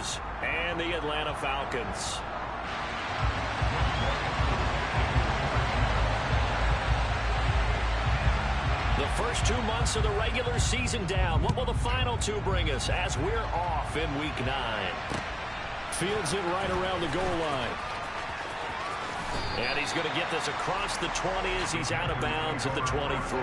Raiders and the Atlanta Falcons. The first 2 months of the regular season down. What will the final 2 bring us as we're off in Week 9? Fields it right around the goal line. And he's going to get this across the 20 as he's out of bounds at the 23.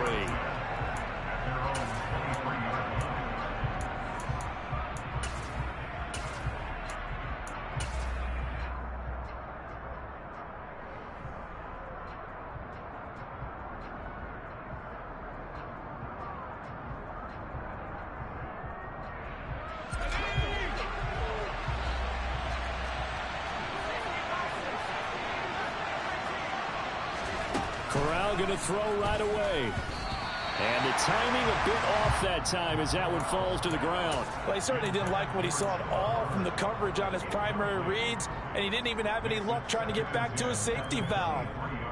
Corral going to throw right away. And the timing a bit off that time as that one falls to the ground. Well, he certainly didn't like what he saw at all from the coverage on his primary reads, and he didn't even have any luck trying to get back to his safety valve.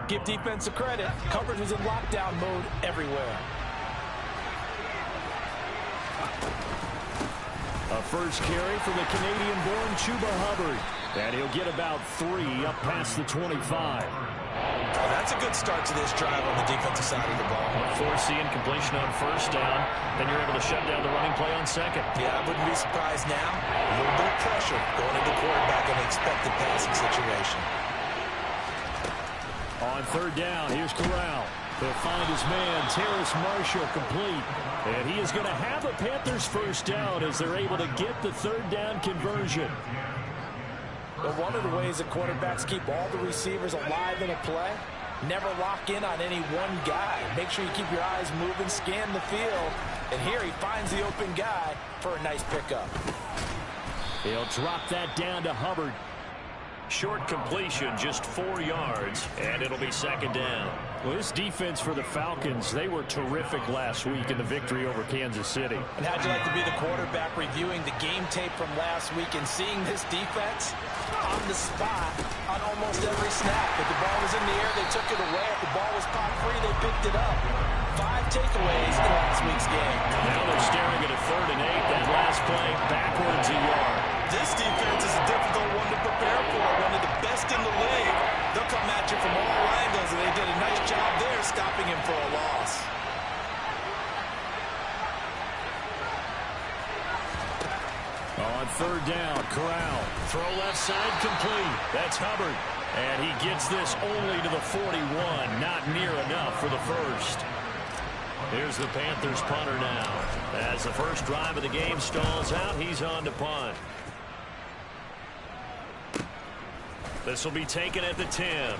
Give defense a credit. Coverage was in lockdown mode everywhere. A first carry for the Canadian-born Chuba Hubbard. And he'll get about 3 up past the 25. Well, that's a good start to this drive on the defensive side of the ball. Force the incompletion on first down. Then you're able to shut down the running play on second. Yeah, I wouldn't be surprised now. A little bit of pressure going into quarterback in an expected passing situation. On third down, here's Corral. He'll find his man, Terrace Marshall, complete. And he is going to have a Panthers first down as they're able to get the third down conversion. But one of the ways that quarterbacks keep all the receivers alive in a play, never lock in on any one guy. Make sure you keep your eyes moving, scan the field. And here he finds the open guy for a nice pickup. He'll drop that down to Hubbard. Short completion, just 4 yards, and it'll be second down. Well, this defense for the Falcons, they were terrific last week in the victory over Kansas City. And how'd you like to be the quarterback reviewing the game tape from last week and seeing this defense on the spot on almost every snap? If the ball was in the air, they took it away. If the ball was caught free, they picked it up. 5 takeaways in last week's game. Now they're staring at a 3rd and 8. That last play backwards a yard. This defense is a difficult one to prepare for. One of the best in the league. They'll come at you from all angles, and they did a nice job there stopping him for a loss. On third down, Corral. Throw left side complete. That's Hubbard. And he gets this only to the 41. Not near enough for the first. Here's the Panthers punter now. As the first drive of the game stalls out, he's on to punt. This will be taken at the 10.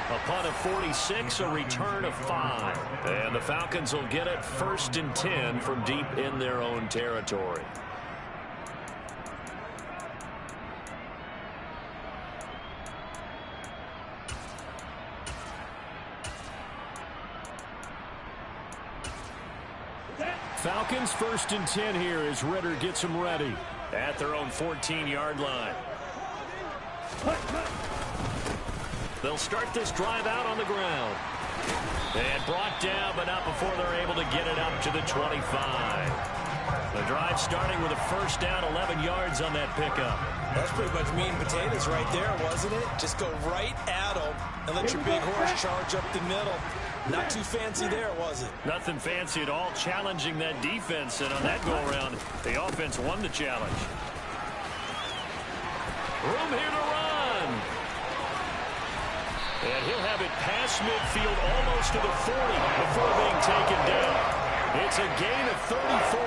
A punt of 46, a return of 5. And the Falcons will get it 1st and 10 from deep in their own territory. Falcons 1st and 10 here as Ritter gets them ready. At their own 14-yard line. They'll start this drive out on the ground. And brought down, but not before they're able to get it up to the 25. The drive starting with a first down, 11 yards on that pickup. That's pretty much meat and potatoes right there, wasn't it? Just go right at them and let your big horse charge up the middle. Not too fancy there, was it? Nothing fancy at all, challenging that defense. And on that go-around, the offense won the challenge. Room here to run. And he'll have it past midfield almost to the 40 before being taken down. It's a gain of 34.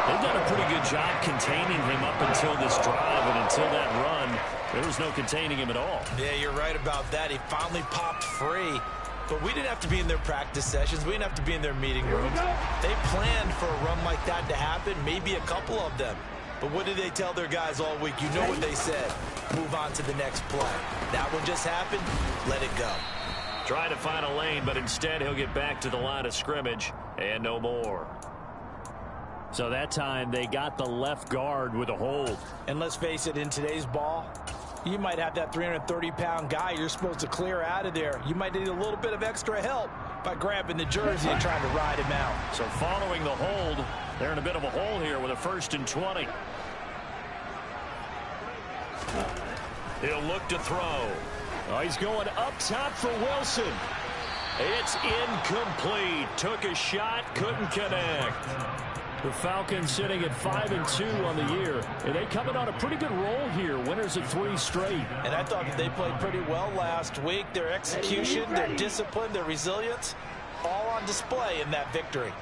They've done a pretty good job containing him up until this drive, and until that run, there was no containing him at all. Yeah, you're right about that. He finally popped free. But we didn't have to be in their practice sessions. We didn't have to be in their meeting rooms. They planned for a run like that to happen, maybe a couple of them. But what did they tell their guys all week? You know what they said. Move on to the next play. That one just happened. Let it go. Trying to find a lane, but instead he'll get back to the line of scrimmage and no more. So that time they got the left guard with a hold. And let's face it, in today's ball, you might have that 330-pound guy you're supposed to clear out of there. You might need a little bit of extra help by grabbing the jersey and trying to ride him out. So following the hold, they're in a bit of a hole here with a 1st and 20. He'll look to throw. Oh, he's going up top for Wilson. It's incomplete. Took a shot, couldn't connect. The Falcons sitting at 5-2 on the year. And they coming on a pretty good roll here. Winners of 3 straight. And I thought that they played pretty well last week. Their execution, their discipline, their resilience, all on display in that victory.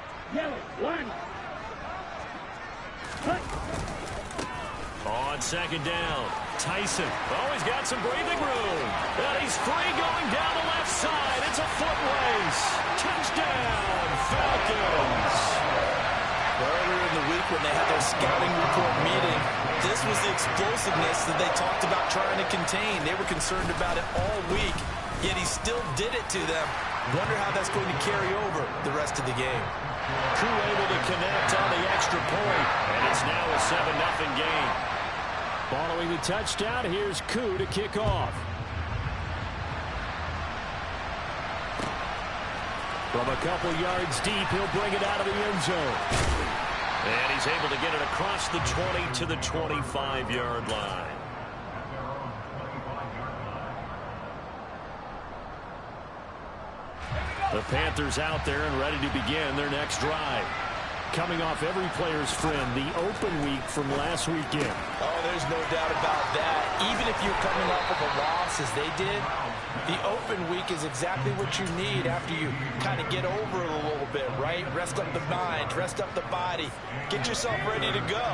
On second down, Tyson. Oh, he's got some breathing room. And he's free going down the left side. It's a foot race. Touchdown, Falcons. Earlier in the week when they had their scouting report meeting, this was the explosiveness that they talked about trying to contain. They were concerned about it all week, yet he still did it to them. Wonder how that's going to carry over the rest of the game. Koo able to connect on the extra point, and it's now a 7-0 game. Following the touchdown, here's Koo to kick off. From a couple yards deep, he'll bring it out of the end zone. And he's able to get it across the 20 to the 25-yard line. The Panthers out there and ready to begin their next drive. Coming off every player's friend, the open week from last weekend. Oh, there's no doubt about that. Even if you're coming off of a loss as they did, the open week is exactly what you need after you kind of get over it a little bit, right? Rest up the mind, rest up the body, get yourself ready to go.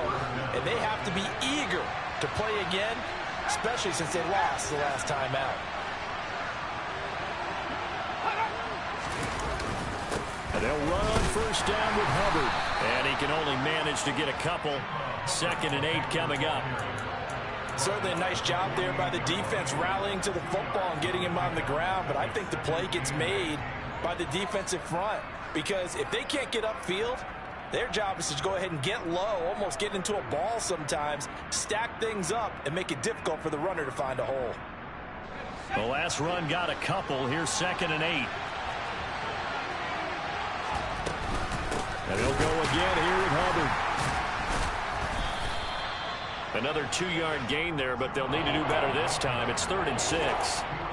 And they have to be eager to play again, especially since they lost the last time out. And they'll run on first down with Hubbard. And he can only manage to get a couple. 2nd and 8 coming up. Certainly a nice job there by the defense rallying to the football and getting him on the ground. But I think the play gets made by the defensive front. Because if they can't get upfield, their job is to go ahead and get low, almost get into a ball sometimes, stack things up, and make it difficult for the runner to find a hole. The last run got a couple. Here's 2nd and 8. And he'll go again here with Hubbard. Another 2-yard gain there, but they'll need to do better this time. It's 3rd and 6.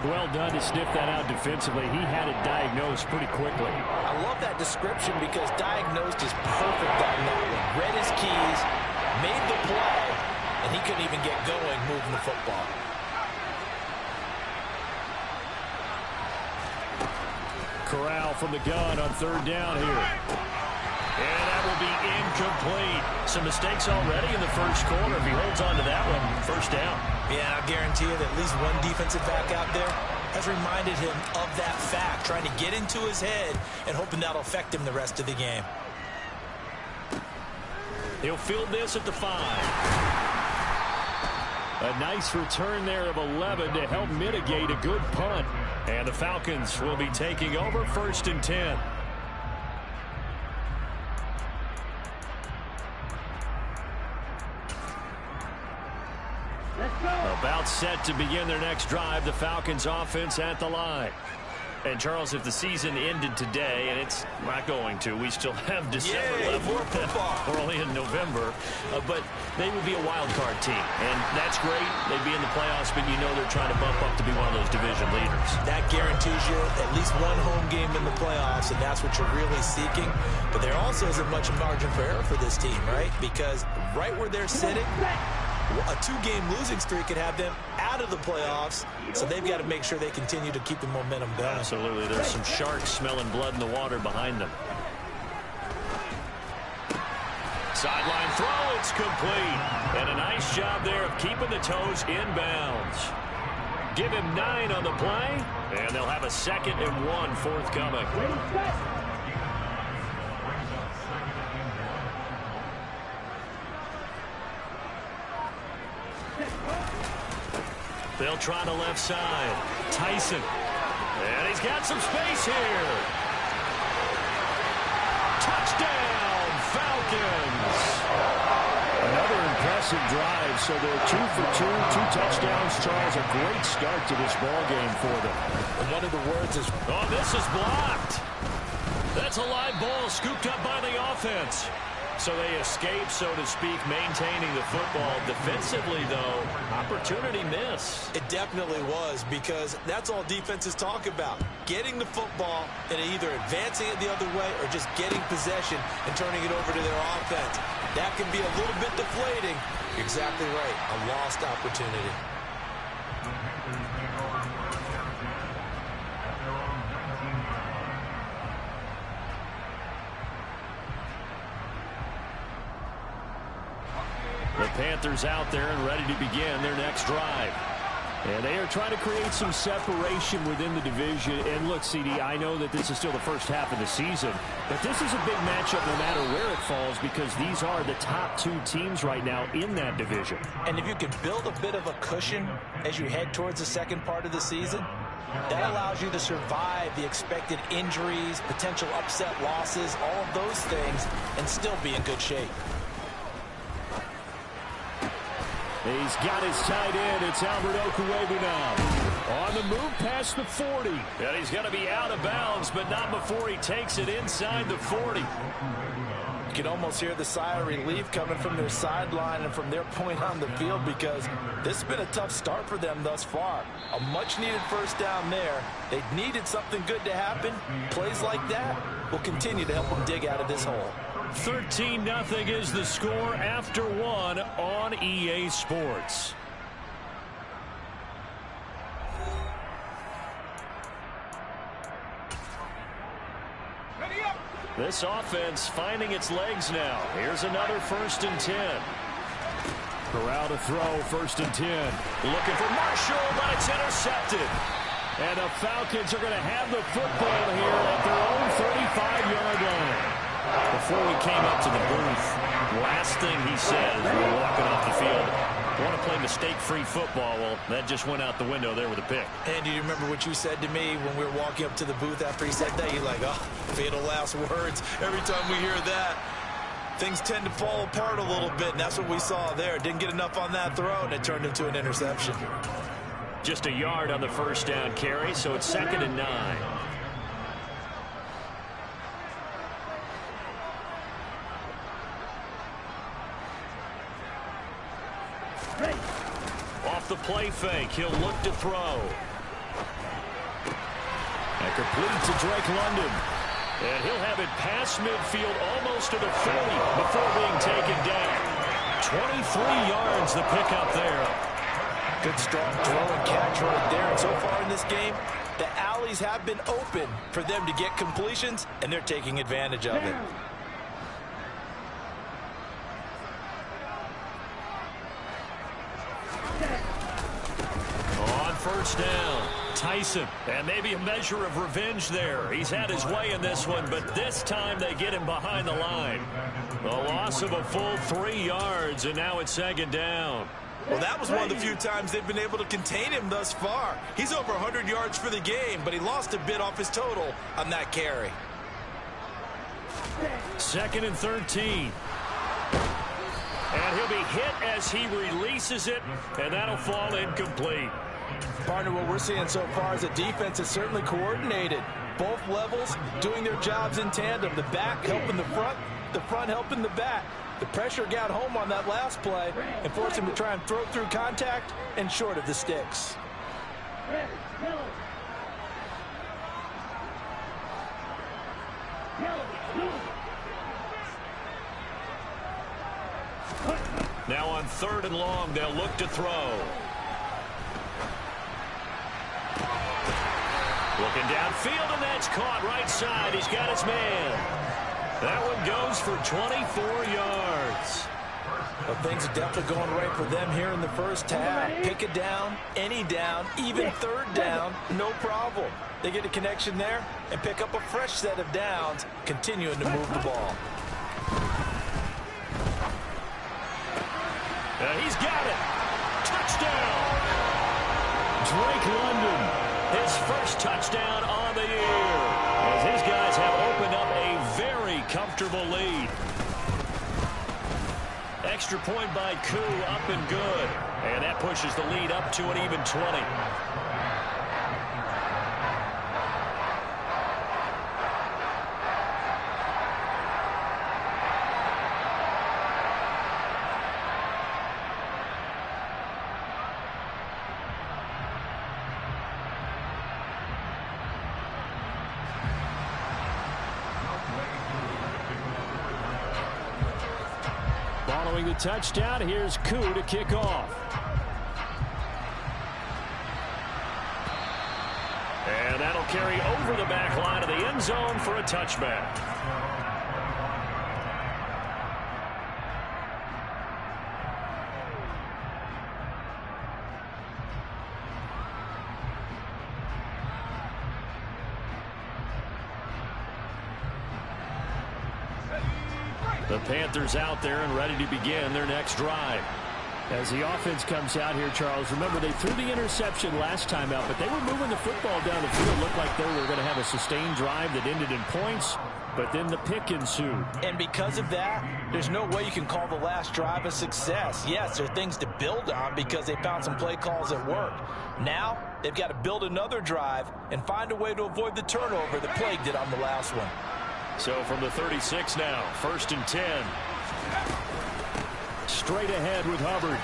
Well done to sniff that out defensively. He had it diagnosed pretty quickly. I love that description because diagnosed is perfect on that one. Read his keys, made the play, and he couldn't even get going moving the football. Corral from the gun on 3rd down here. And that will be incomplete. Some mistakes already in the first quarter. If he holds on to that one, first down. Yeah, I guarantee you that at least one defensive back out there has reminded him of that fact, trying to get into his head and hoping that'll affect him the rest of the game. He'll field this at the 5. A nice return there of 11 to help mitigate a good punt. And the Falcons will be taking over 1st and 10. About set to begin their next drive, the Falcons offense at the line. And, Charles, if the season ended today, and it's not going to, we still have December left. More football. We're only in November, but they would be a wild card team. And that's great. They'd be in the playoffs, but you know they're trying to bump up to be one of those division leaders. That guarantees you at least one home game in the playoffs, and that's what you're really seeking. But there also isn't much margin for error for this team, right? Because right where they're sitting, a 2-game losing streak could have them out of the playoffs, so they've got to make sure they continue to keep the momentum going. Absolutely. There's some sharks smelling blood in the water behind them. Sideline throw, it's complete. And a nice job there of keeping the toes inbounds. Give him 9 on the play, and they'll have a 2nd and 1 forthcoming. They'll try the left side. Tyson. And he's got some space here. Touchdown, Falcons. Another impressive drive, so they're 2 for 2, 2 touchdowns. Charles, a great start to this ball game for them. And one of the words is, oh, this is blocked. That's a live ball scooped up by the offense. So they escape, so to speak, maintaining the football. Defensively, though, opportunity miss. It definitely was, because that's all defenses talk about. Getting the football and either advancing it the other way or just getting possession and turning it over to their offense. That can be a little bit deflating. You're exactly right. A lost opportunity. The Panthers out there and ready to begin their next drive. And they are trying to create some separation within the division. And look, CD, I know that this is still the first half of the season, but this is a big matchup no matter where it falls, because these are the top two teams right now in that division. And if you can build a bit of a cushion as you head towards the second part of the season, that allows you to survive the expected injuries, potential upset losses, all of those things, and still be in good shape. He's got his tight end. It's Albert Okuebu now. On the move past the 40. And he's going to be out of bounds, but not before he takes it inside the 40. You can almost hear the sigh of relief coming from their sideline and from their point on the field, because this has been a tough start for them thus far. A much-needed first down there. They needed something good to happen. Plays like that will continue to help them dig out of this hole. 13-0 is the score after one on EA Sports. This offense finding its legs now. Here's another 1st and 10. Corral to throw, 1st and 10. Looking for Marshall, but it's intercepted. And the Falcons are going to have the football here at their own 35-yard line. Before we came up to the booth, last thing he said as we were walking off the field, I want to play mistake-free football. Well, that just went out the window there with a pick. And do you remember what you said to me when we were walking up to the booth after he said that? You're like, oh, fatal last words. Every time we hear that, things tend to fall apart a little bit, and that's what we saw there. Didn't get enough on that throw, and it turned into an interception. Just a yard on the first down carry, so it's 2nd and 9. Off the play fake, he'll look to throw. And complete to Drake London. And he'll have it past midfield almost to the 40 before being taken down. 23 yards the pickup there. Good strong throw and catch right there. And so far in this game, the alleys have been open for them to get completions, and they're taking advantage of it. On first down, Tyson. And maybe a measure of revenge there. He's had his way in this one, but this time they get him behind the line. The loss of a full 3 yards, and now it's 2nd down. Well, that was one of the few times they've been able to contain him thus far. He's over 100 yards for the game, but he lost a bit off his total on that carry. 2nd and 13. And he'll be hit as he releases it, and that'll fall incomplete. Partner, what we're seeing so far is the defense is certainly coordinated. Both levels doing their jobs in tandem. The back helping the front helping the back. The pressure got home on that last play and forced him to try and throw through contact and short of the sticks. Now on 3rd and long, they'll look to throw. Looking downfield, and that's caught right side. He's got his man. That one goes for 24 yards. Well, things are definitely going right for them here in the first half. Pick it down, any down, even 3rd down, no problem. They get a connection there and pick up a fresh set of downs, continuing to move the ball. He's got it. Touchdown. Drake London, his first touchdown on the year, as his guys have opened up a very comfortable lead. Extra point by Koo, up and good. And that pushes the lead up to an even 20. Throwing the touchdown, here's Koo to kick off. And that'll carry over the back line of the end zone for a touchback. The Panthers out there and ready to begin their next drive. As the offense comes out here, Charles, remember they threw the interception last time out, but they were moving the football down the field. Looked like they were going to have a sustained drive that ended in points, but then the pick ensued. And because of that, there's no way you can call the last drive a success. Yes, there are things to build on because they found some play calls that worked. Now, they've got to build another drive and find a way to avoid the turnover that plagued it on the last one. So from the 36 now, 1st and 10. Straight ahead with Hubbard.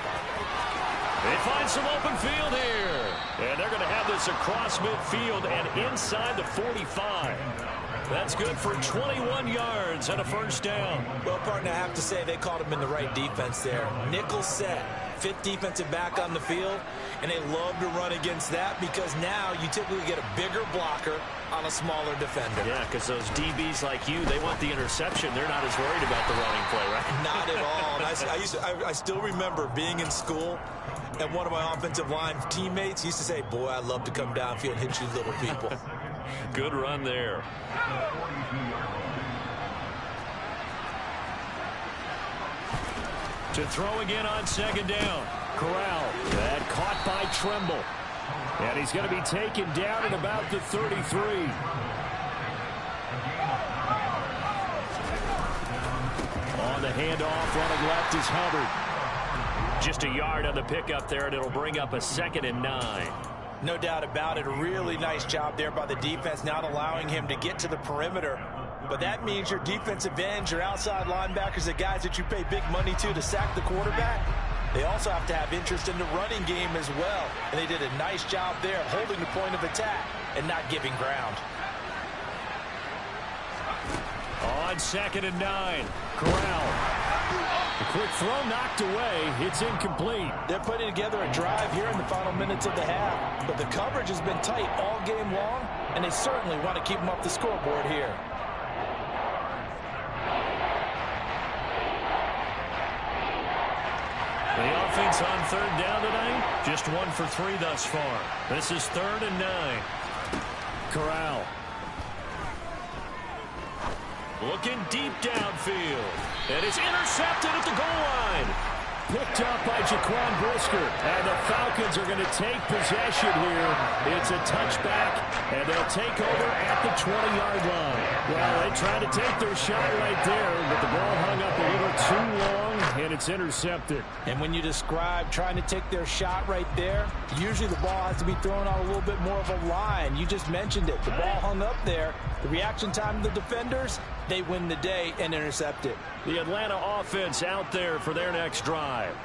They find some open field here. And they're going to have this across midfield and inside the 45. That's good for 21 yards and a first down. Well, partner, I have to say they caught him in the right defense there. Nickel set, 5th defensive back on the field, and they love to run against that because now you typically get a bigger blocker on a smaller defender. Yeah, because those DBs like you, they want the interception. They're not as worried about the running play, right? Not at all. And I still remember being in school, and one of my offensive line teammates used to say, boy, I love to come downfield and hit you little people. Good run there. To throw again on 2nd down. Corral. That caught by Trimble. And he's going to be taken down at about the 33. On the handoff, running left is Hubbard. Just a yard on the pickup there, and it'll bring up a 2nd and 9. No doubt about it. A really nice job there by the defense, not allowing him to get to the perimeter. But that means your defensive ends, your outside linebackers, the guys that you pay big money to sack the quarterback, they also have to have interest in the running game as well. And they did a nice job there holding the point of attack and not giving ground. On 2nd and 9, Corral. A quick throw knocked away. It's incomplete. They're putting together a drive here in the final minutes of the half. But the coverage has been tight all game long, and they certainly want to keep them up the scoreboard here. The offense on 3rd down tonight, just 1 for 3 thus far. This is 3rd and 9. Corral. Looking deep downfield. And it's intercepted at the goal line. Picked up by Jaquan Brisker. And the Falcons are going to take possession here. It's a touchback, and they'll take over at the 20-yard line. Well, they tried to take their shot right there, but the ball hung up a little too long, and it's intercepted. And when you describe trying to take their shot right there, usually the ball has to be thrown on a little bit more of a line. You just mentioned it. The ball hung up there. The reaction time of the defenders, they win the day and intercept it. The Atlanta offense out there for their next drive.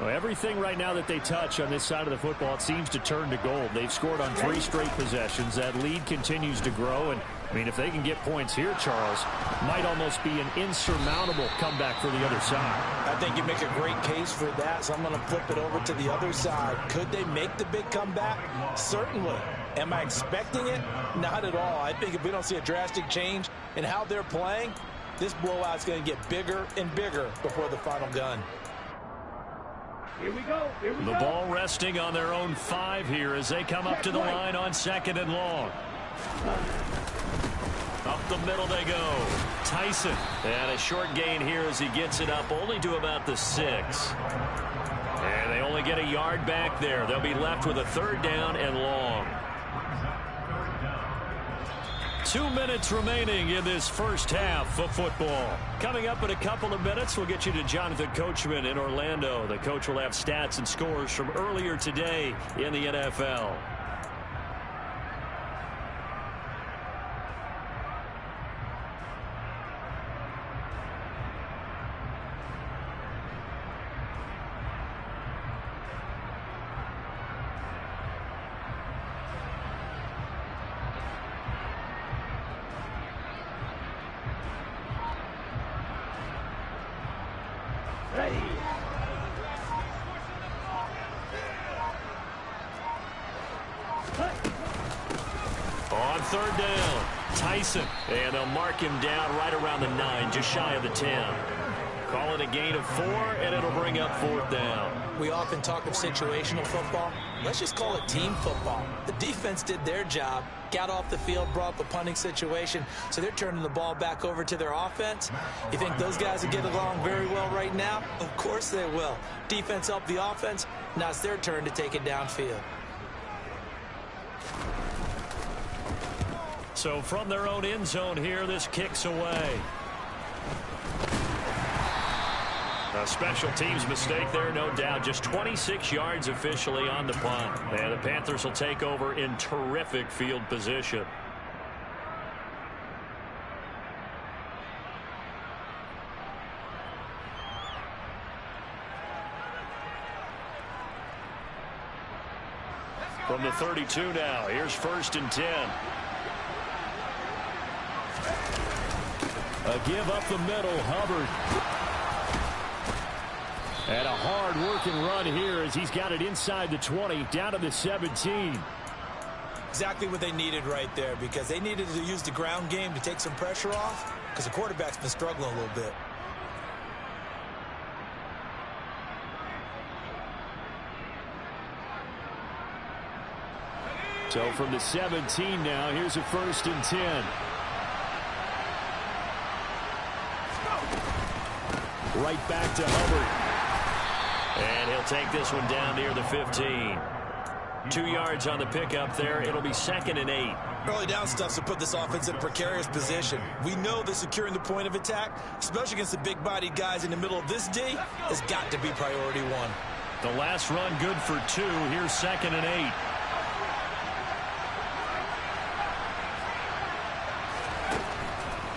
Well, everything right now that they touch on this side of the football, it seems to turn to gold. They've scored on 3 straight possessions. That lead continues to grow. And, I mean, if they can get points here, Charles, might almost be an insurmountable comeback for the other side. I think you make a great case for that, so I'm going to flip it over to the other side. Could they make the big comeback? Certainly. Am I expecting it? Not at all. I think if we don't see a drastic change in how they're playing, this blowout's going to get bigger and bigger before the final gun. Here we go. Here we the go. ball resting on their own 5 here as they come up to the line on 2nd and long. Up the middle they go. Tyson. And a short gain here as he gets it up only to about the 6. And they only get a yard back there. They'll be left with a 3rd down and long. 2 minutes remaining in this first half of football. Coming up in a couple of minutes, we'll get you to Jonathan Coachman in Orlando. The coach will have stats and scores from earlier today in the NFL. Ready. third down. Tyson. And they'll mark him down right around the 9, just shy of the 10. Call it a gain of 4, and it'll bring up fourth down. We often talk of situational football. Let's just call it team football. The defense did their job, got off the field, brought up a punting situation, so they're turning the ball back over to their offense. You think those guys will get along very well right now? Of course they will. Defense helped the offense. Now it's their turn to take it downfield. So from their own end zone here, this kicks away. A special teams mistake there, no doubt. Just 26 yards officially on the punt. And the Panthers will take over in terrific field position. From the 32 now, here's 1st and 10. A give up the middle, Hubbard. And a hard-working run here as he's got it inside the 20, down to the 17. Exactly what they needed right there, because they needed to use the ground game to take some pressure off, because the quarterback's been struggling a little bit. So from the 17 now, here's a 1st and 10. Right back to Hubbard. And he'll take this one down near the 15. 2 yards on the pickup there. It'll be 2nd and 8. Early down stuff to put this offense in a precarious position. We know that securing the point of attack, especially against the big-bodied guys in the middle of this D, has got to be priority one. The last run good for 2. Here's 2nd and 8.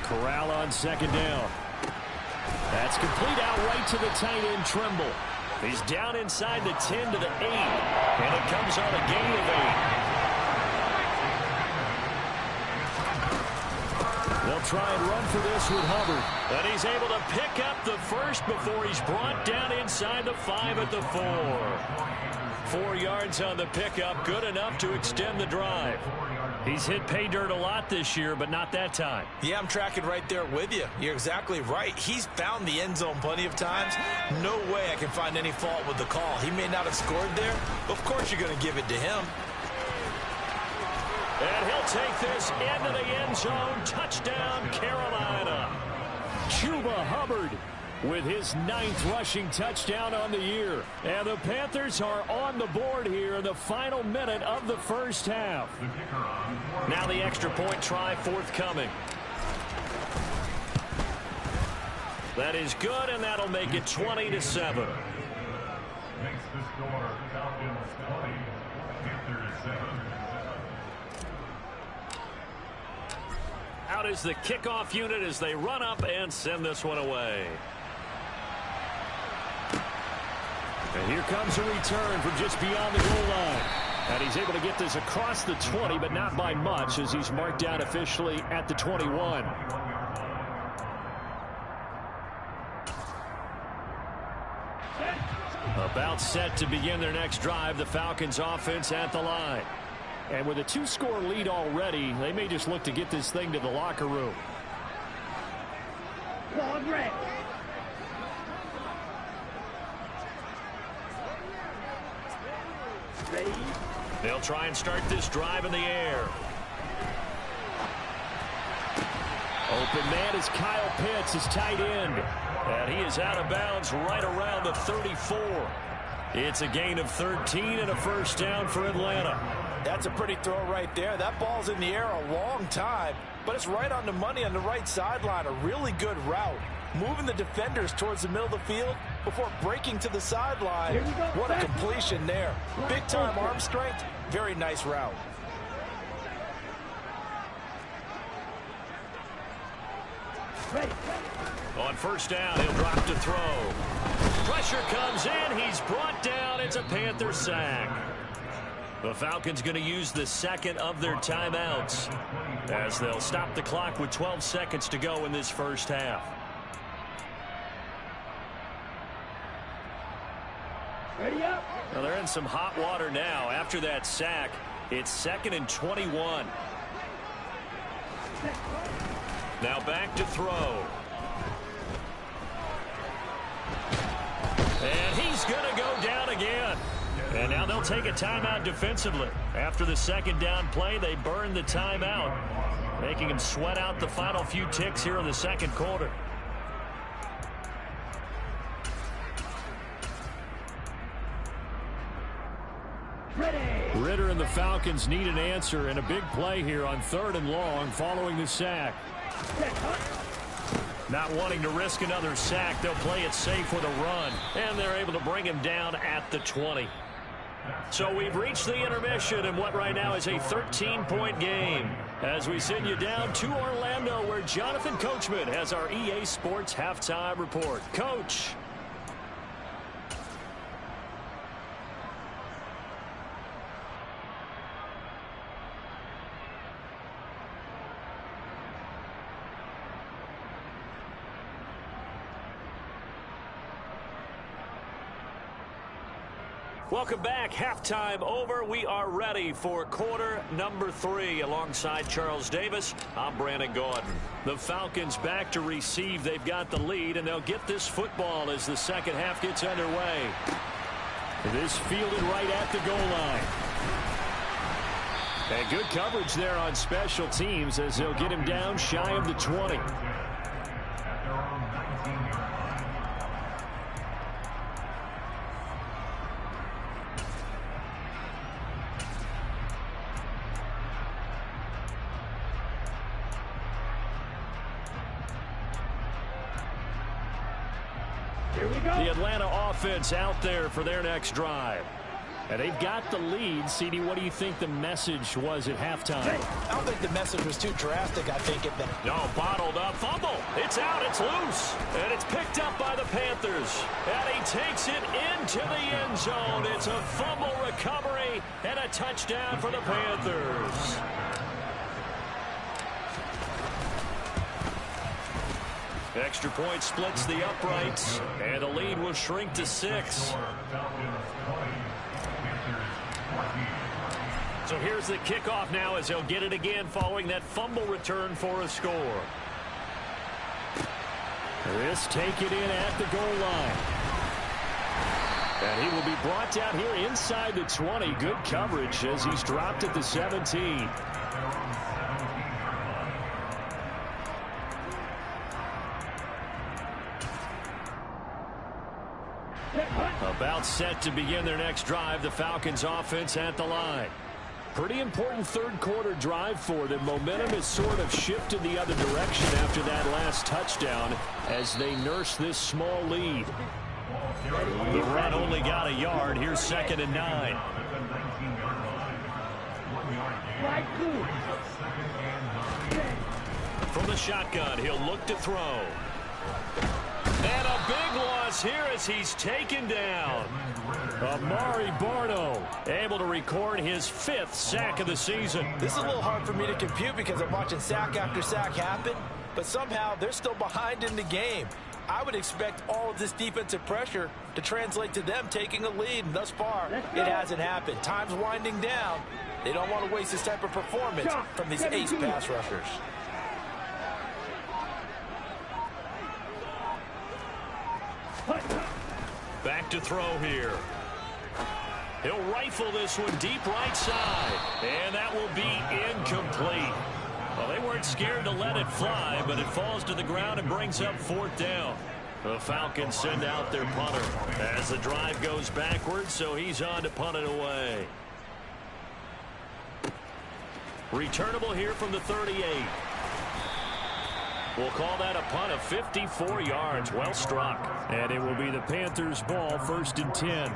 Corral on 2nd down. That's complete out right to the tight end, Trimble. He's down inside the 10 to the 8. And it comes on a gain of 8. They'll try and run for this with Hubbard. And he's able to pick up the first before he's brought down inside the 5 at the 4. 4 yards on the pickup, good enough to extend the drive. He's hit pay dirt a lot this year, but not that time. Yeah, I'm tracking right there with you. You're exactly right. He's found the end zone plenty of times. No way I can find any fault with the call. He may not have scored there, but of course you're going to give it to him. And he'll take this into the end zone. Touchdown, Carolina. Chuba Hubbard with his 9th rushing touchdown on the year. And the Panthers are on the board here in the final minute of the first half. Now the extra point try forthcoming. That is good, and that'll make it 20-7. Makes the score Falcons 20, Panthers 7. Out is the kickoff unit as they run up and send this one away. And here comes a return from just beyond the goal line. And he's able to get this across the 20, but not by much as he's marked down officially at the 21. About set to begin their next drive, the Falcons offense at the line. And with a 2-score lead already, they may just look to get this thing to the locker room. They'll try and start this drive in the air. Open man is Kyle Pitts, his tight end. And he is out of bounds right around the 34. It's a gain of 13 and a first down for Atlanta. That's a pretty throw right there. That ball's in the air a long time, but it's right on the money on the right sideline. A really good route. Moving the defenders towards the middle of the field before breaking to the sideline. What a completion there. Big-time arm strength. Very nice route. On first down, he'll drop to throw. Pressure comes in. He's brought down. It's a Panther sack. The Falcons going to use the second of their timeouts as they'll stop the clock with 12 seconds to go in this first half. Ready up. Well, they're in some hot water now. After that sack, it's 2nd and 21. Now back to throw. And he's going to go down again. And now they'll take a timeout defensively. After the second down play, they burn the timeout, making him sweat out the final few ticks here in the second quarter. Ritter and the Falcons need an answer, and a big play here on 3rd and long following the sack. Not wanting to risk another sack, they'll play it safe with a run, and they're able to bring him down at the 20. So we've reached the intermission in what right now is a 13-point game, as we send you down to Orlando, where Jonathan Coachman has our EA Sports halftime report. Coach. Welcome back. Halftime over. We are ready for quarter number 3. Alongside Charles Davis, I'm Brandon Gordon. The Falcons back to receive. They've got the lead, and they'll get this football as the second half gets underway. This fielded right at the goal line. And good coverage there on special teams as they'll get him down shy of the 20. The Atlanta offense out there for their next drive. And they've got the lead. CD, what do you think the message was at halftime? I don't think the message was too drastic. I think it... No, bottled up. Fumble. It's out. It's loose. And it's picked up by the Panthers. And he takes it into the end zone. It's a fumble recovery and a touchdown for the Panthers. Extra point splits the uprights, and the lead will shrink to 6. So here's the kickoff now as he'll get it again following that fumble return for a score. This take it in at the goal line. And he will be brought down here inside the 20. Good coverage as he's dropped at the 17. About set to begin their next drive, the Falcons offense at the line. Pretty important third quarter drive for them. Momentum has sort of shifted the other direction after that last touchdown as they nurse this small lead. The run only got a yard. Here's 2nd and 9. From the shotgun, he'll look to throw. And a big loss here as he's taken down. Amari Barno able to record his 5th sack of the season. This is a little hard for me to compute because I'm watching sack after sack happen, but somehow they're still behind in the game. I would expect all of this defensive pressure to translate to them taking a lead, and thus far, it hasn't happened. Time's winding down. They don't want to waste this type of performance from these ace pass rushers. Back to throw here. He'll rifle this one deep right side. And that will be incomplete. Well, they weren't scared to let it fly, but it falls to the ground and brings up 4th down. The Falcons send out their punter as the drive goes backwards, so he's on to punt it away. Returnable here from the 38. We'll call that a punt of 54 yards. Well struck. And it will be the Panthers' ball, 1st and 10.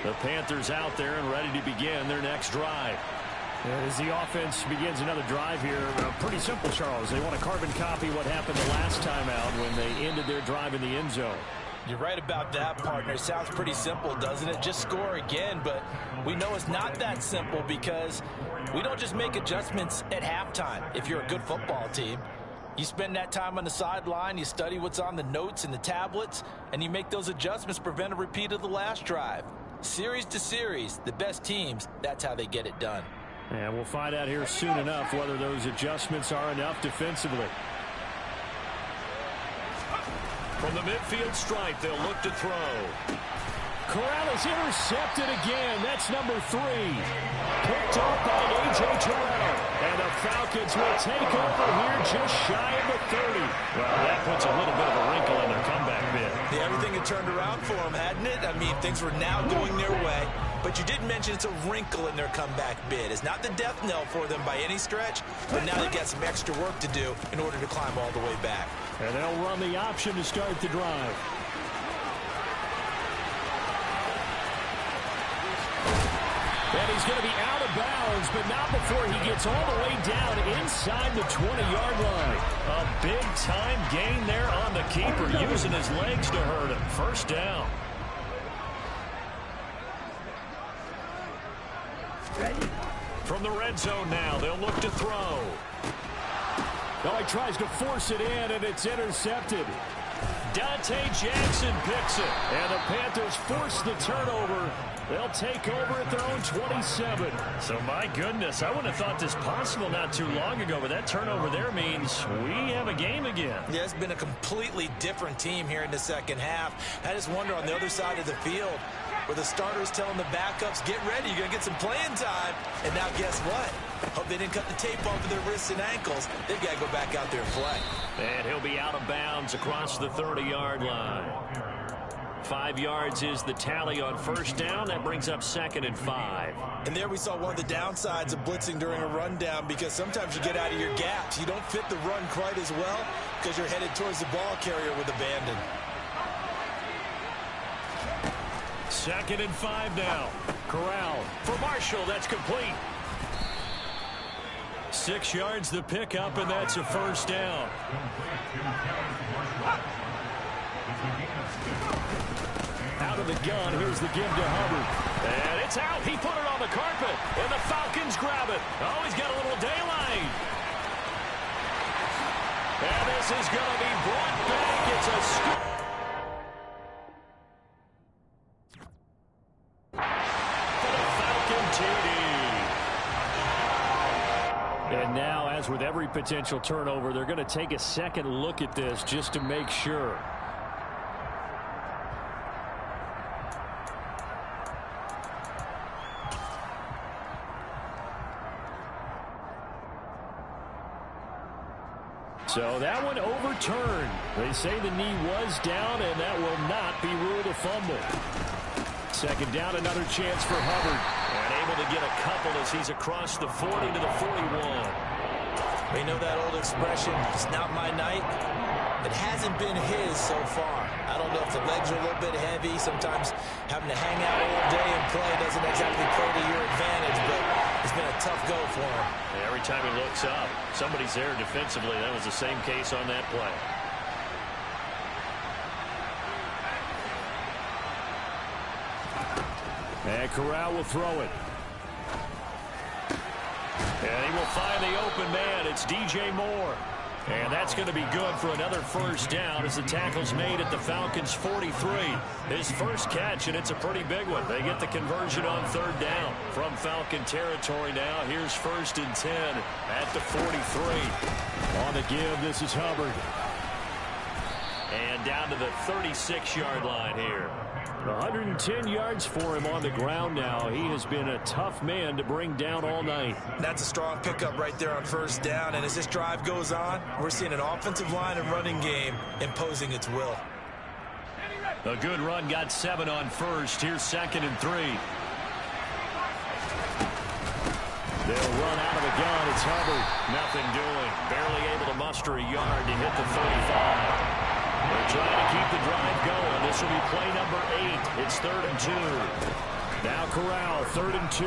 The Panthers out there and ready to begin their next drive. As the offense begins another drive here, pretty simple, Charles. They want to carbon copy what happened the last time out when they ended their drive in the end zone. You're right about that, partner. It sounds pretty simple, doesn't it? Just score again, but we know it's not that simple because we don't just make adjustments at halftime if you're a good football team. You spend that time on the sideline, you study what's on the notes and the tablets, and you make those adjustments to prevent a repeat of the last drive. Series to series, the best teams, that's how they get it done. And we'll find out here soon enough whether those adjustments are enough defensively. From the midfield stripe, they'll look to throw. Corral is intercepted again. That's number 3. Picked off by A.J. Terrell. And the Falcons will take over here just shy of the 30. Well, that puts a little bit of a wrinkle in their comeback bid. Yeah, everything had turned around for them, hadn't it? I mean, things were now going their way. But you did mention it's a wrinkle in their comeback bid. It's not the death knell for them by any stretch, but now they've got some extra work to do in order to climb all the way back. And they'll run the option to start the drive. And he's going to be out of bounds, but not before he gets all the way down inside the 20-yard line. A big-time gain there on the keeper, using his legs to hurt him. First down. From the red zone now, they'll look to throw. Now he tries to force it in, and it's intercepted. Dante Jackson picks it. And the Panthers force the turnover. They'll take over at their own 27. So, my goodness, I wouldn't have thought this possible not too long ago, but that turnover there means we have a game again. Yeah, it's been a completely different team here in the second half. I just wonder on the other side of the field, where the starters telling the backups, get ready, you're going to get some playing time. And now guess what? Hope they didn't cut the tape off of their wrists and ankles. They've got to go back out there and play. And he'll be out of bounds across the 30-yard line. 5 yards is the tally on first down. That brings up 2nd and 5. And there we saw one of the downsides of blitzing during a rundown, because sometimes you get out of your gaps. You don't fit the run quite as well because you're headed towards the ball carrier with abandon. 2nd and 5 now. Corral For Marshall, that's complete. 6 yards the pickup, and that's a first down. out of the gun. Here's the give to Hubbard. And it's out. He put it on the carpet, and the Falcons grab it. Oh, he's got a little daylight. And this is going to be brought back. It's a scoop. For the Falcon TD. And now, as with every potential turnover, they're going to take a second look at this just to make sure. So that one overturned. They say the knee was down, and that will not be ruled a fumble. Second down, another chance for Hubbard. And able to get a couple as he's across the 40 to the 41. We know that old expression, it's not my night. It hasn't been his so far. I don't know if the legs are a little bit heavy. Sometimes having to hang out all day and play doesn't exactly play to your advantage, but it's been a tough go for him. And every time he looks up, somebody's there defensively. That was the same case on that play. And Corral will throw it. And he will find the open man. It's DJ Moore. And that's going to be good for another first down as the tackle's made at the Falcons' 43. His first catch, and it's a pretty big one. They get the conversion on third down. From Falcon territory now, here's 1st and 10 at the 43. On the give, this is Hubbard. And down to the 36-yard line here. 110 yards for him on the ground now. He has been a tough man to bring down all night. That's a strong pickup right there on first down. And as this drive goes on, we're seeing an offensive line and running game imposing its will. A good run, got 7 on first. Here's 2nd and 3. They'll run out of the gun. It's Hubbard. Nothing doing. Barely able to muster a yard to hit the 35. They're trying to keep the drive going. This will be play number 8. It's 3rd and 2. Now Corral, 3rd and 2.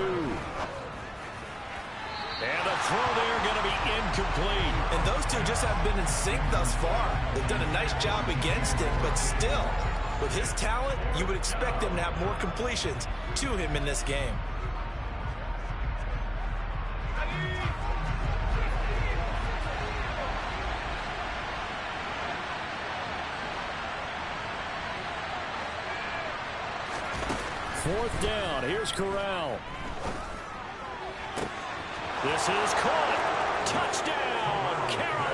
And the throw there going to be incomplete. And those two just haven't been in sync thus far. They've done a nice job against it, but still, With his talent, you would expect him to have more completions to him in this game. Fourth down. Here's Corral. This is caught. Touchdown, Carolina.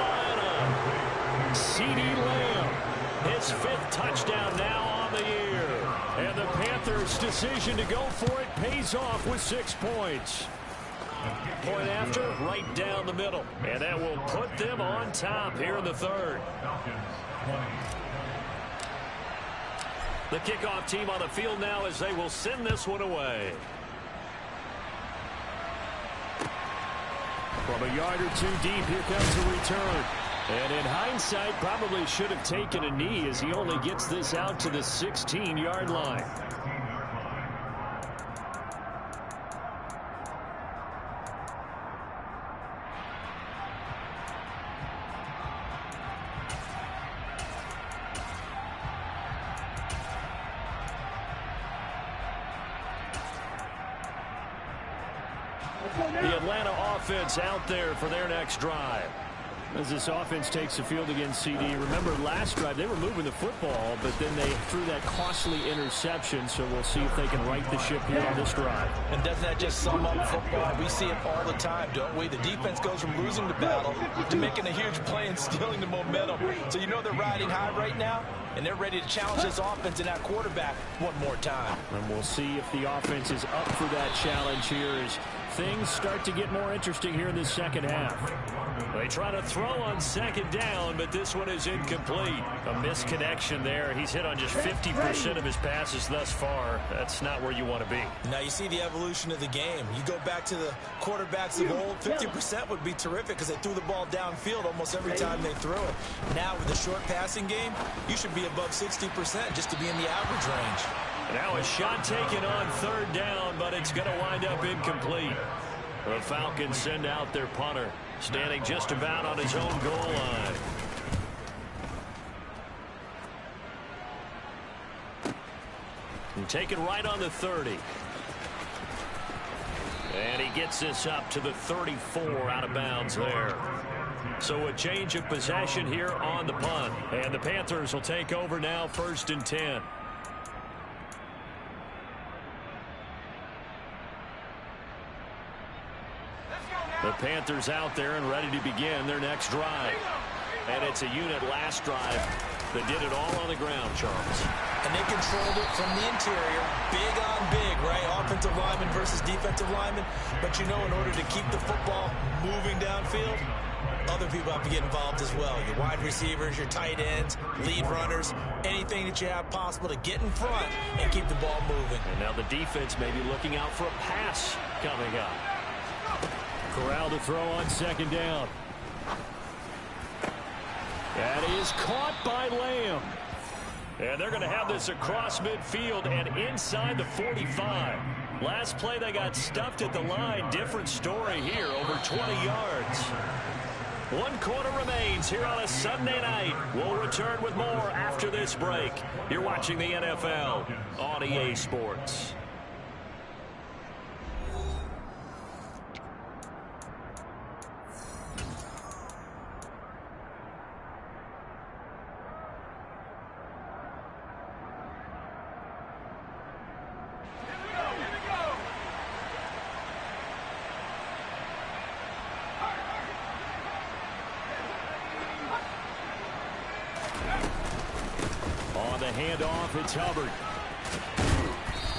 CeeDee Lamb, his 5th touchdown now on the year. And the Panthers' decision to go for it pays off with 6 points. Point after, right down the middle. And that will put them on top here in the 3rd. The kickoff team on the field now as they will send this one away. From a yard or 2 deep, here comes the return. And in hindsight, probably should have taken a knee as he only gets this out to the 16-yard line. The Atlanta offense out there for their next drive. As this offense takes the field against CD. Remember last drive they were moving the football, but then they threw that costly interception, so we'll see if they can right the ship here on this drive. And doesn't that just sum up football? We see it all the time, don't we? The defense goes from losing the battle to making a huge play and stealing the momentum. So you know they're riding high right now, and they're ready to challenge this offense and that quarterback one more time. And we'll see if the offense is up for that challenge here as things start to get more interesting here in the second half. They try to throw on second down, but this one is incomplete. A misconnection there. He's hit on just 50% of his passes thus far. That's not where you want to be. Now you see the evolution of the game. You go back to the quarterbacks of old, 50% would be terrific because they threw the ball downfield almost every time they threw it. Now with the short passing game, you should be above 60% just to be in the average range. Now a shot taken on third down, but it's going to wind up incomplete. The Falcons send out their punter, standing just about on his own goal line. And taken right on the 30. And he gets this up to the 34 out of bounds there. So a change of possession here on the punt. And the Panthers will take over now, 1st and 10. The Panthers out there and ready to begin their next drive. And it's a unit last drive that did it all on the ground, Charles. And they controlled it from the interior. Big on big, right? Offensive lineman versus defensive lineman. But you know, in order to keep the football moving downfield, other people have to get involved as well. Your wide receivers, your tight ends, lead runners, anything that you have possible to get in front and keep the ball moving. And now the defense may be looking out for a pass coming up. Corral to throw on second down. That is caught by Lamb. And they're going to have this across midfield and inside the 45. Last play they got stuffed at the line. Different story here, over 20 yards. 1 quarter remains here on a Sunday night. We'll return with more after this break. You're watching the NFL on EA Sports. Handoff, it's Hubbard.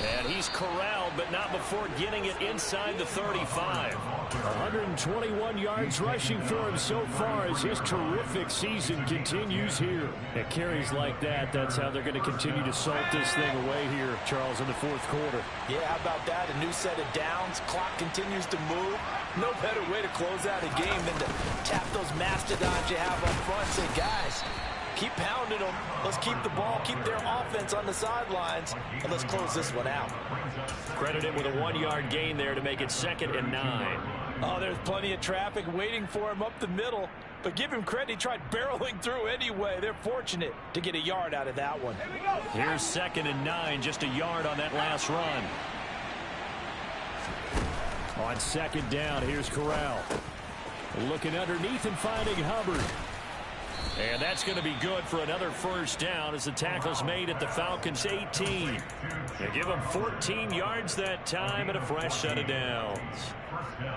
And he's corralled, but not before getting it inside the 35. 121 yards rushing for him so far as his terrific season continues here. At carries like that, that's how they're going to continue to salt this thing away here, Charles, in the 4th quarter. Yeah, how about that? A new set of downs. Clock continues to move. No better way to close out a game than to tap those mastodons you have up front and say, guys, keep pounding them. Let's keep the ball, keep their offense on the sidelines, and let's close this one out. Credit him with a 1-yard gain there to make it 2nd and 9. Oh, there's plenty of traffic waiting for him up the middle. but give him credit. He tried barreling through anyway. They're fortunate to get a yard out of that one. Here's 2nd and 9, just a yard on that last run. On 2nd down, here's Corral. Looking underneath and finding Hubbard. And that's going to be good for another 1st down as the tackle's made at the Falcons' 18. They give them 14 yards that time and a fresh set of downs.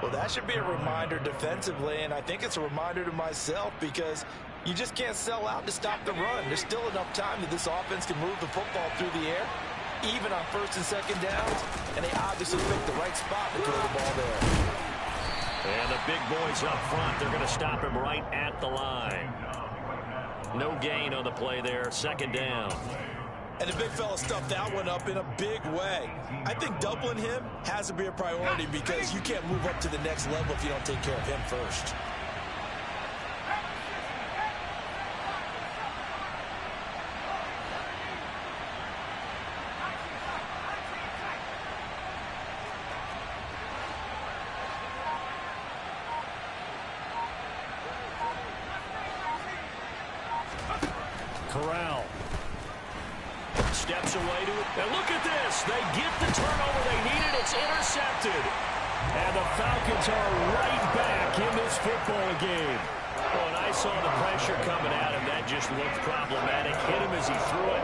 Well, that should be a reminder defensively, and I think it's a reminder to myself because you just can't sell out to stop the run. There's still enough time that this offense can move the football through the air, even on 1st and 2nd downs, and they obviously picked the right spot to throw the ball there. And the big boys up front, they're going to stop him right at the line. No gain on the play there, 2nd down. And the big fella stuffed that one up in a big way. I think doubling him has to be a priority because you can't move up to the next level if you don't take care of him first. Corral steps away to it. And look at this. They get the turnover they needed. It's intercepted. And the Falcons are right back in this football game. When I saw the pressure coming at him, that just looked problematic. Hit him as he threw it,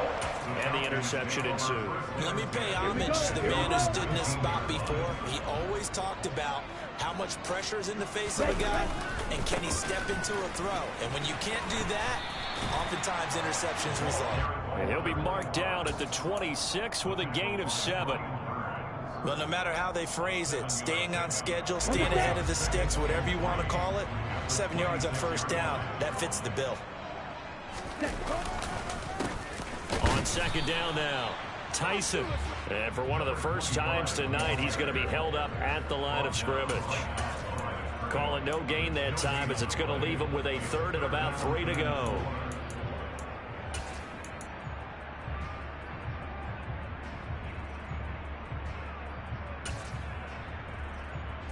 and the interception ensued. Let me pay homage to the man who stood in this spot before. He always talked about how much pressure is in the face of a guy, and can he step into a throw. And when you can't do that, oftentimes interceptions result. And he'll be marked down at the 26 with a gain of 7. Well, no matter how they phrase it, staying on schedule, staying ahead of the sticks, whatever you want to call it, 7 yards on 1st down, that fits the bill. On 2nd down now, Tyson. And for one of the first times tonight, he's going to be held up at the line of scrimmage. Call it no gain that time as it's going to leave him with a 3rd and about 3 to go.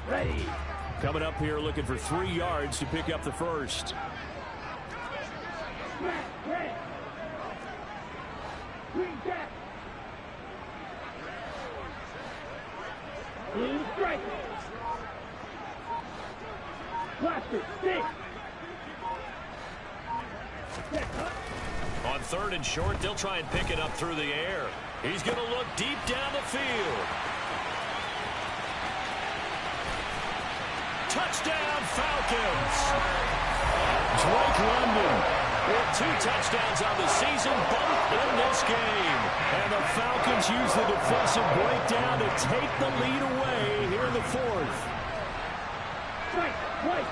Ready. Coming up here looking for 3 yards to pick up the 1st. Red. Green cap. Blue stripe. Blaster. Stick. On 3rd and short, they'll try and pick it up through the air. He's going to look deep down the field. Touchdown, Falcons! Drake London with 2 touchdowns on the season, both in this game. And the Falcons use the defensive breakdown to take the lead away here in the 4th. Right.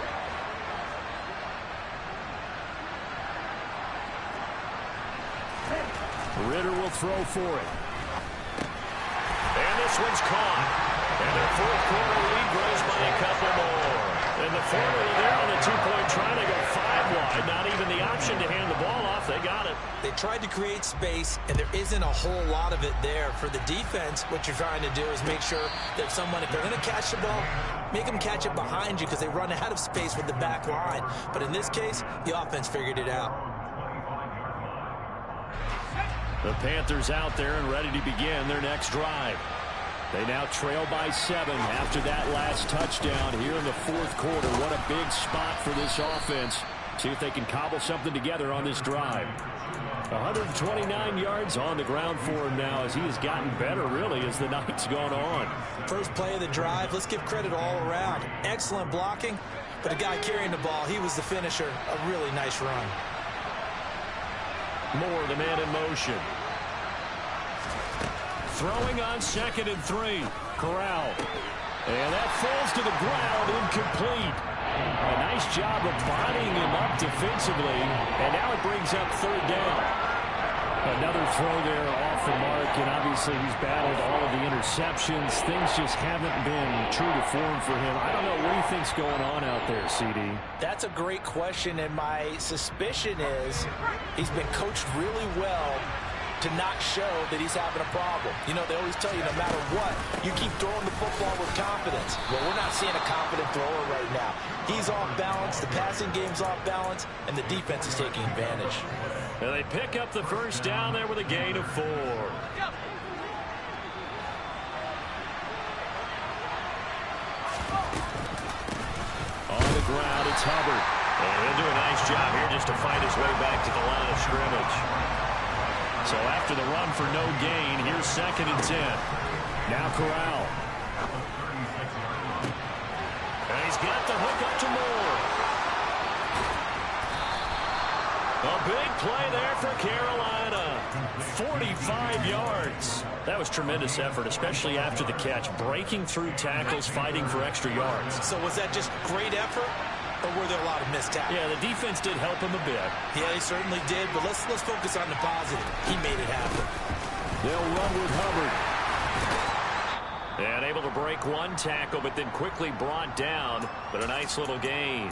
Ritter will throw for it. And this one's caught. And their 4th quarter lead grows by a couple more. And the formula there on the 2-point try to go 5 wide. Not even the option to hand the ball off. They got it. They tried to create space, and there isn't a whole lot of it there. For the defense, what you're trying to do is make sure that if they're going to catch the ball, make them catch it behind you because they run out of space with the back line. But in this case, the offense figured it out. The Panthers out there and ready to begin their next drive. They now trail by 7 after that last touchdown here in the 4th quarter. What a big spot for this offense. See if they can cobble something together on this drive. 129 yards on the ground for him now as he has gotten better, really, as the night's gone on. First play of the drive, let's give credit all around. Excellent blocking, but the guy carrying the ball, he was the finisher. A really nice run. Moore, the man in motion. Throwing on 2nd and 3. Corral. And that falls to the ground, incomplete. A nice job of bodying him up defensively. And now it brings up 3rd down. Another throw there off the mark, and obviously he's battled all of the interceptions. Things just haven't been true to form for him. I don't know what do you think's going on out there, CD? That's a great question, and my suspicion is he's been coached really well to not show that he's having a problem. You know, they always tell you no matter what, you keep throwing the football with confidence. Well, we're not seeing a confident thrower right now. He's off balance, the passing game's off balance, and the defense is taking advantage. And they pick up the first down there with a gain of 4. On the ground, it's Hubbard. And he'll do a nice job here just to fight his way back to the line of scrimmage. So after the run for no gain, here's 2nd and 10. Now Corral. And he's got the hook up to Moore. A big play there for Carolina. 45 yards. That was tremendous effort, especially after the catch. Breaking through tackles, fighting for extra yards. So was that just great effort, or were there a lot of missed tackles? Yeah, the defense did help him a bit. Yeah, he certainly did, but let's focus on the positive. He made it happen. They'll run with Hubbard. And able to break one tackle, but then quickly brought down. But a nice little gain.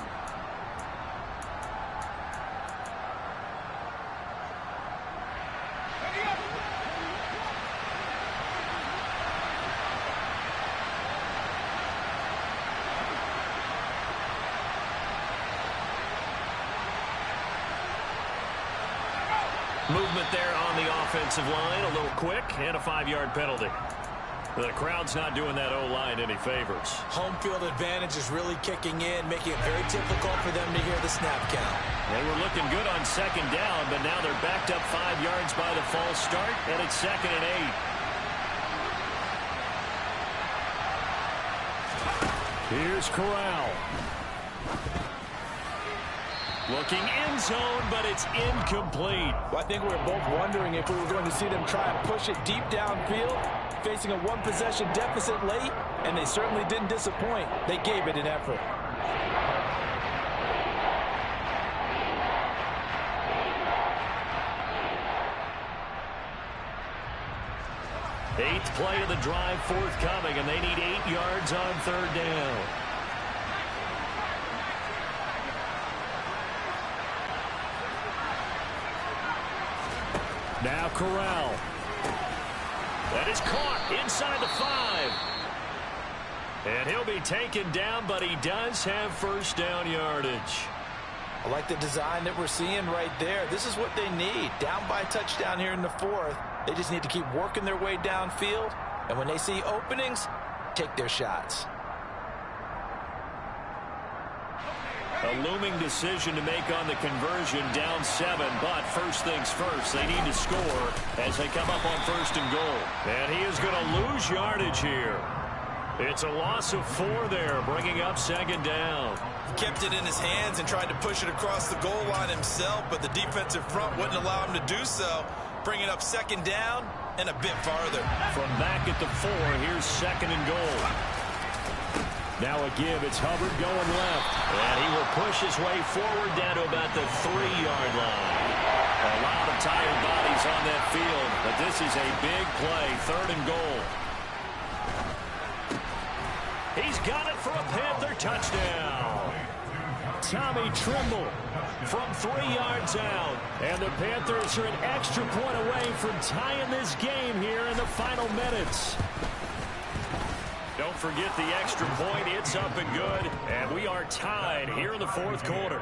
Movement there on the offensive line, a little quick, and a 5-yard penalty. The crowd's not doing that O-line any favors. Home field advantage is really kicking in, making it very difficult for them to hear the snap count. They were looking good on 2nd down, but now they're backed up 5 yards by the false start, and it's 2nd and 8. Here's Corral. Looking end zone, but it's incomplete. Well, I think we were both wondering if we were going to see them try and push it deep downfield, facing a one-possession deficit late, and they certainly didn't disappoint. They gave it an effort. Eighth play of the drive forthcoming, and they need 8 yards on 3rd down. Now Corral. That is caught inside the 5. And he'll be taken down, but he does have first down yardage. I like the design that we're seeing right there. This is what they need. Down by a touchdown here in the 4th. They just need to keep working their way downfield. And when they see openings, take their shots. A looming decision to make on the conversion, down 7, but first things first, they need to score as they come up on 1st and goal. And he is going to lose yardage here. It's a loss of 4 there, bringing up 2nd down. He kept it in his hands and tried to push it across the goal line himself, but the defensive front wouldn't allow him to do so, bringing up 2nd down and a bit farther. From back at the 4, here's 2nd and goal. Now a give, it's Hubbard going left. And he will push his way forward down to about the 3-yard line. A lot of tired bodies on that field, but this is a big play, 3rd and goal. He's got it for a Panther touchdown. Tommy Trimble from 3 yards out. And the Panthers are an extra point away from tying this game here in the final minutes. Don't forget the extra point. It's up and good. And we are tied here in the 4th quarter.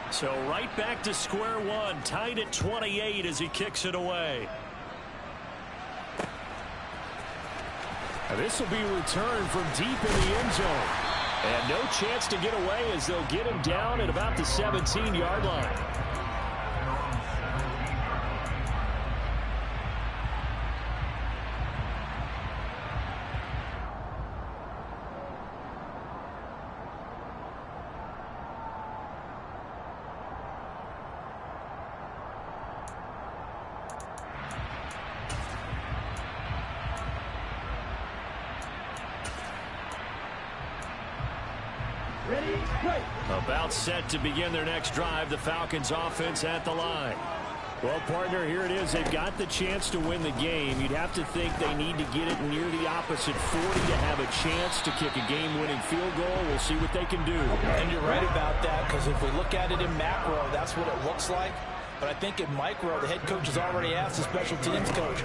So right back to square one. Tied at 28 as he kicks it away. And this will be returned from deep in the end zone. And no chance to get away as they'll get him down at about the 17-yard line. Ready, play. About set to begin their next drive, the Falcons offense at the line. Well, partner, here it is. They've got the chance to win the game. You'd have to think they need to get it near the opposite 40 to have a chance to kick a game-winning field goal. We'll see what they can do. And you're right about that, because if we look at it in macro, that's what it looks like. But I think in micro, the head coach has already asked the special teams coach,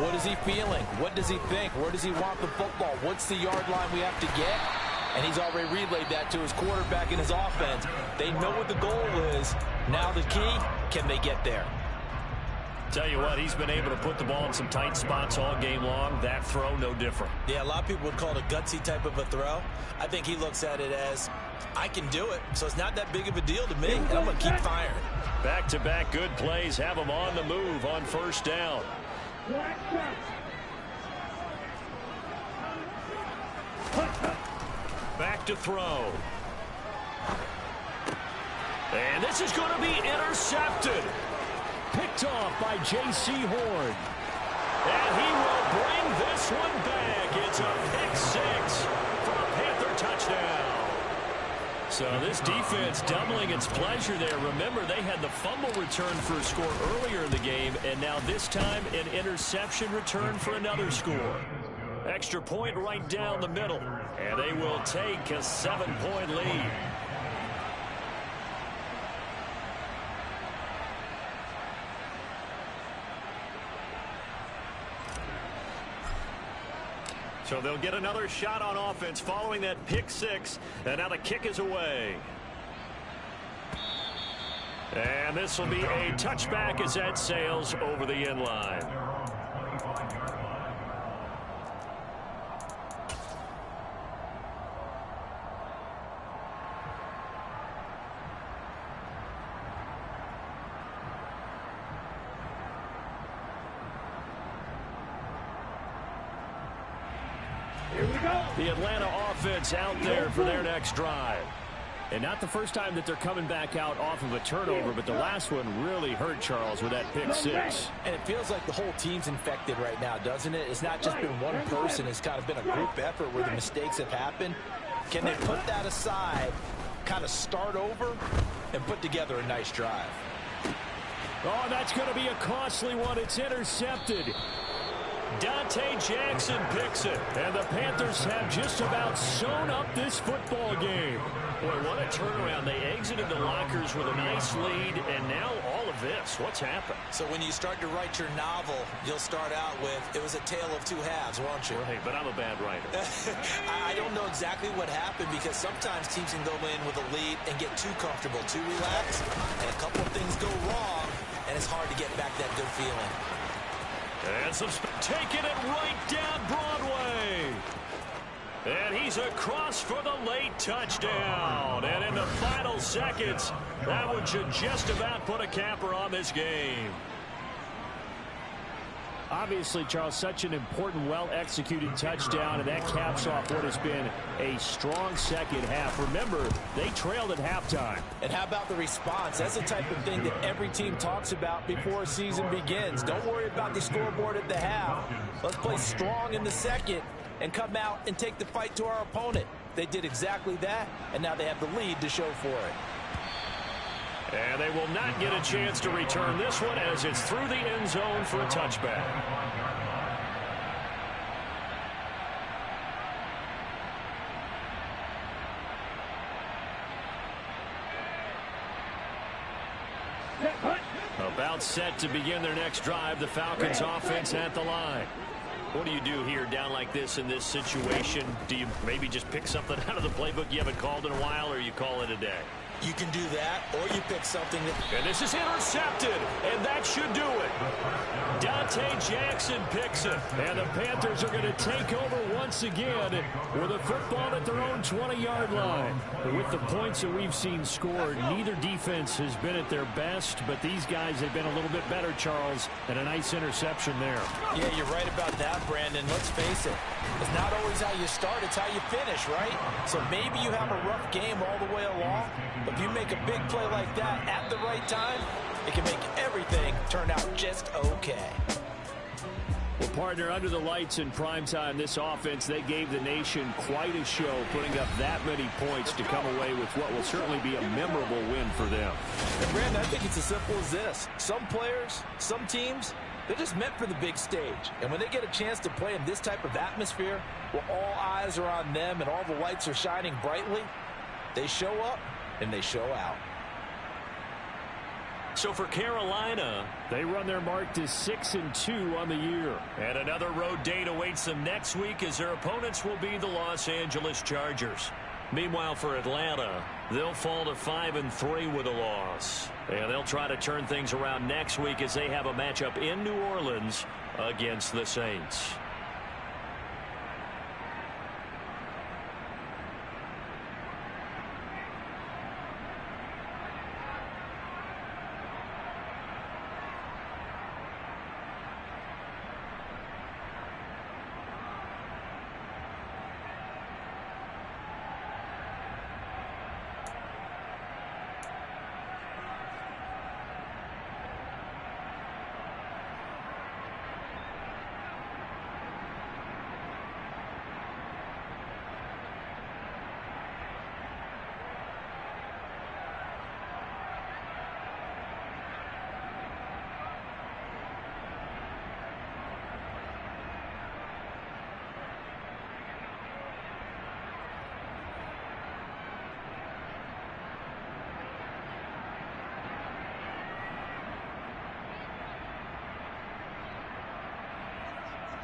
what is he feeling? What does he think? Where does he want the football? What's the yard line we have to get? And he's already relayed that to his quarterback and his offense. They know what the goal is. Now the key, can they get there? Tell you what, he's been able to put the ball in some tight spots all game long. That throw, no different. Yeah, a lot of people would call it a gutsy type of a throw. I think he looks at it as, I can do it, so it's not that big of a deal to me, and I'm going to keep firing. Back-to-back good plays have him on the move on first down. Back to throw. And this is going to be intercepted. Picked off by J.C. Horn. And he will bring this one back. It's a pick six for a Panther touchdown. So this defense doubling its pleasure there. Remember, they had the fumble return for a score earlier in the game, and now this time an interception return for another score. Extra point right down the middle, and they will take a 7-point lead. So they'll get another shot on offense following that pick six. And now the kick is away. And this will be a touchback as that sails over the end line. The Atlanta offense out there for their next drive. And not the first time that they're coming back out off of a turnover, but the last one really hurt Charles with that pick six. And it feels like the whole team's infected right now, doesn't it? It's not just been one person. It's kind of been a group effort where the mistakes have happened. Can they put that aside, kind of start over, and put together a nice drive? Oh, that's going to be a costly one. It's intercepted. Dante Jackson picks it, and the Panthers have just about sewn up this football game. Boy, what a turnaround. They exited the lockers with a nice lead, and now all of this. What's happened? So when you start to write your novel, you'll start out with, it was a tale of two halves, won't you? Hey, but I'm a bad writer. I don't know exactly what happened, because sometimes teams can go in with a lead and get too comfortable, too relaxed, and a couple of things go wrong, and it's hard to get back that good feeling. And some taking it right down Broadway. And he's across for the late touchdown. And in the final seconds, that one should just about put a capper on this game. Obviously, Charles, such an important, well-executed touchdown, and that caps off what has been a strong second half. Remember, they trailed at halftime. And how about the response? That's the type of thing that every team talks about before a season begins. Don't worry about the scoreboard at the half. Let's play strong in the second and come out and take the fight to our opponent. They did exactly that, and now they have the lead to show for it. And they will not get a chance to return this one as it's through the end zone for a touchback. About set to begin their next drive, the Falcons offense at the line. What do you do here down like this in this situation? Do you maybe just pick something out of the playbook you haven't called in a while, or you call it a day? You can do that, or you pick something that... And this is intercepted, and that should do it. Dante Jackson picks it. And the Panthers are going to take over once again with a football at their own 20-yard line. But with the points that we've seen scored, neither defense has been at their best, but these guys have been a little bit better, Charles, and a nice interception there. Yeah, you're right about that, Brandon. Let's face it. It's not always how you start, it's how you finish, right? So maybe you have a rough game all the way along, but if you make a big play like that at the right time, it can make everything turn out just okay. Well, Partner, under the lights in primetime, this offense, they gave the nation quite a show, putting up that many points to come away with what will certainly be a memorable win for them. And Brandon, I think it's as simple as this. Some players, some teams, they're just meant for the big stage. And when they get a chance to play in this type of atmosphere, where all eyes are on them and all the lights are shining brightly, they show up and they show out. So for Carolina, they run their mark to 6-2 on the year. And another road date awaits them next week as their opponents will be the Los Angeles Chargers. Meanwhile, for Atlanta, they'll fall to 5-3 with a loss. And they'll try to turn things around next week as they have a matchup in New Orleans against the Saints.